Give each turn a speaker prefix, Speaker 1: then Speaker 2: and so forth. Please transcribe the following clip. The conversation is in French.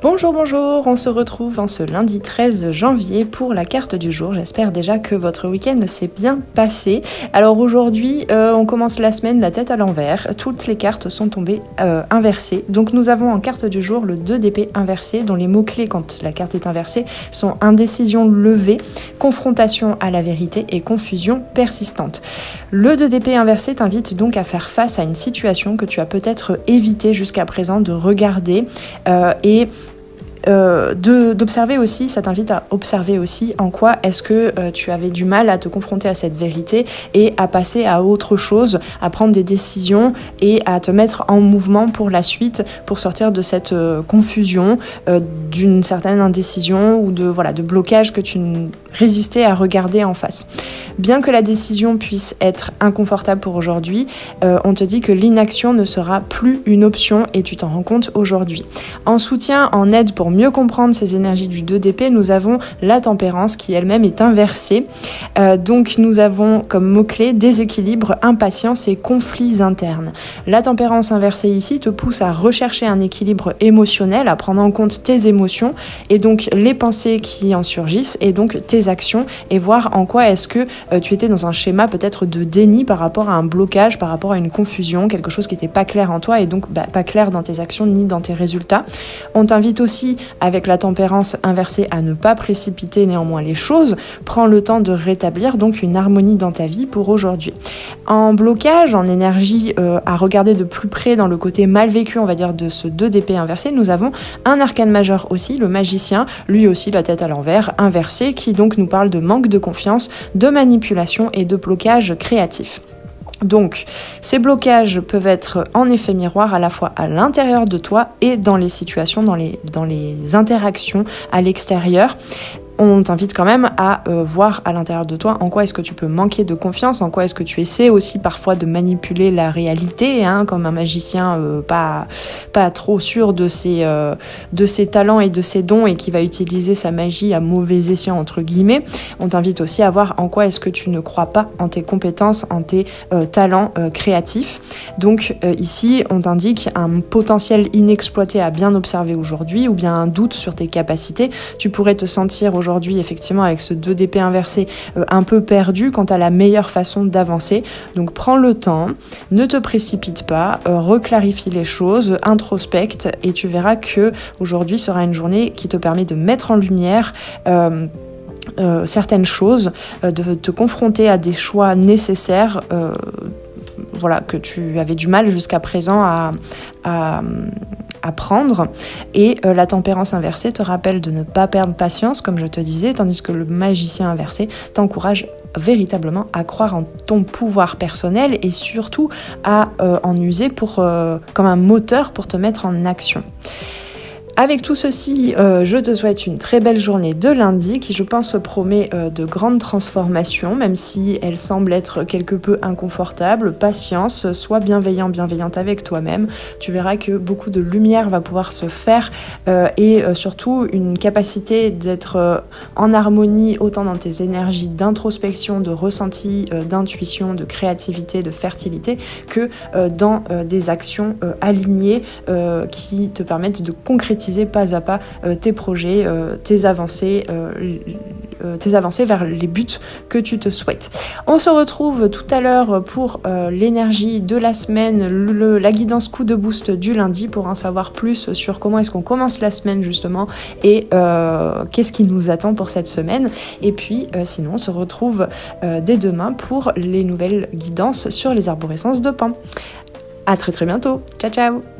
Speaker 1: Bonjour, bonjour, on se retrouve en ce lundi 13 janvier pour la carte du jour. J'espère déjà que votre week-end s'est bien passé. Alors aujourd'hui, on commence la semaine la tête à l'envers. Toutes les cartes sont tombées inversées. Donc nous avons en carte du jour le 2 d'épée inversé, dont les mots-clés quand la carte est inversée sont indécision levée, confrontation à la vérité et confusion persistante. Le 2 d'épée inversé t'invite donc à faire face à une situation que tu as peut-être évité jusqu'à présent de regarder d'observer aussi, ça t'invite à observer aussi en quoi est-ce que tu avais du mal à te confronter à cette vérité et à passer à autre chose, à prendre des décisions et à te mettre en mouvement pour la suite, pour sortir de cette confusion, d'une certaine indécision ou de blocage que tu résistais à regarder en face. Bien que la décision puisse être inconfortable pour aujourd'hui, on te dit que l'inaction ne sera plus une option et tu t'en rends compte aujourd'hui. En soutien, en aide pour mieux comprendre ces énergies du 2 d'épée, nous avons la tempérance qui elle-même est inversée. Donc nous avons comme mots-clés déséquilibre, impatience et conflits internes. La tempérance inversée ici te pousse à rechercher un équilibre émotionnel, à prendre en compte tes émotions et donc les pensées qui en surgissent et donc tes actions et voir en quoi est-ce que tu étais dans un schéma peut-être de déni par rapport à un blocage, par rapport à une confusion, quelque chose qui n'était pas clair en toi et donc pas clair dans tes actions ni dans tes résultats. On t'invite aussi avec la tempérance inversée à ne pas précipiter néanmoins les choses. Prends le temps de rétablir donc une harmonie dans ta vie pour aujourd'hui. En blocage, en énergie à regarder de plus près dans le côté mal vécu, on va dire, de ce 2 d'épée inversé, nous avons un arcane majeur aussi, le magicien, lui aussi la tête à l'envers, inversé, qui donc nous parle de manque de confiance, de manipulation et de blocage créatif. Donc, ces blocages peuvent être en effet miroir à la fois à l'intérieur de toi et dans les situations, dans les interactions à l'extérieur. On t'invite quand même à voir à l'intérieur de toi en quoi est-ce que tu peux manquer de confiance, en quoi est-ce que tu essaies aussi parfois de manipuler la réalité, comme un magicien pas trop sûr de ses talents et de ses dons et qui va utiliser sa magie à mauvais escient entre guillemets. On t'invite aussi à voir en quoi est-ce que tu ne crois pas en tes compétences, en tes talents créatifs. Donc ici, on t'indique un potentiel inexploité à bien observer aujourd'hui ou bien un doute sur tes capacités. Tu pourrais te sentir aujourd'hui, effectivement, avec ce 2 d'épée inversé, un peu perdu quant à la meilleure façon d'avancer. Donc prends le temps, ne te précipite pas, reclarifie les choses, introspecte et tu verras que aujourd'hui sera une journée qui te permet de mettre en lumière certaines choses, de te confronter à des choix nécessaires que tu avais du mal jusqu'à présent à prendre. Et la tempérance inversée te rappelle de ne pas perdre patience, comme je te disais, tandis que le magicien inversé t'encourage véritablement à croire en ton pouvoir personnel et surtout à en user comme un moteur pour te mettre en action. Avec tout ceci, je te souhaite une très belle journée de lundi qui, je pense, promet de grandes transformations, même si elle semble être quelque peu inconfortable. Patience, sois bienveillante avec toi-même. Tu verras que beaucoup de lumière va pouvoir se faire et surtout une capacité d'être en harmonie autant dans tes énergies d'introspection, de ressenti, d'intuition, de créativité, de fertilité que dans des actions alignées qui te permettent de concrétiser pas à pas tes projets, tes avancées vers les buts que tu te souhaites. On se retrouve tout à l'heure pour l'énergie de la semaine, la guidance coup de boost du lundi pour en savoir plus sur comment est-ce qu'on commence la semaine justement et qu'est-ce qui nous attend pour cette semaine. Et puis sinon on se retrouve dès demain pour les nouvelles guidances sur les arborescences de Pan. À très très bientôt. Ciao ciao.